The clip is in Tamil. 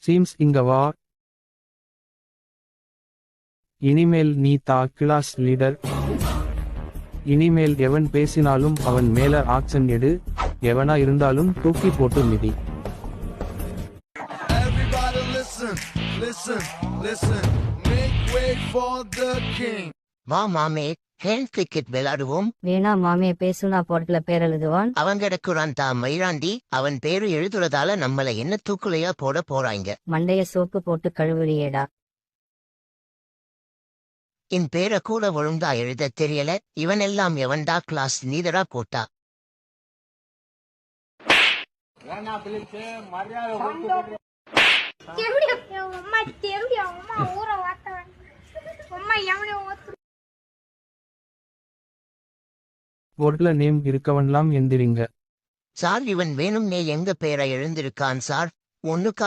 சீம்ஸ் இங்க வா. இனிமேல் நீ கிளாஸ் லீடர். இனிமேல் எவன் பேசினாலும் அவன் மேல ஆக்சன் எடு. எவனா இருந்தாலும் தூக்கி போட்டு மிதி. Everybody listen, listen, listen. Make way for the king. வா மாமே, ஹேண்ட் கிரிக்கெட் விளையாடுவோம். வேணா மாமே, பேசுனா போர்ட்ல பேர் எழுதுவான். அவன் கிடக்குறான் மயிராண்டி. அவன் பேரு எழுதுறதால நம்மள என்ன தூக்குலையா போட போறாங்க. மண்டைய சோப்பு போட்டு கழுவுறியேடா. என் பேரை கூட ஒழுங்கா எழுத தெரியல. இவன் எல்லாம் எவன்டா கிளாஸ் லீடரா போட்டா? போர்ட்ல நேம் இருக்கவன்லாம் எந்திரிங்க. சார், இவன் வேணும்னே எங்க பேரை எழுந்திருக்கான் சார். ஒண்ணுக்கா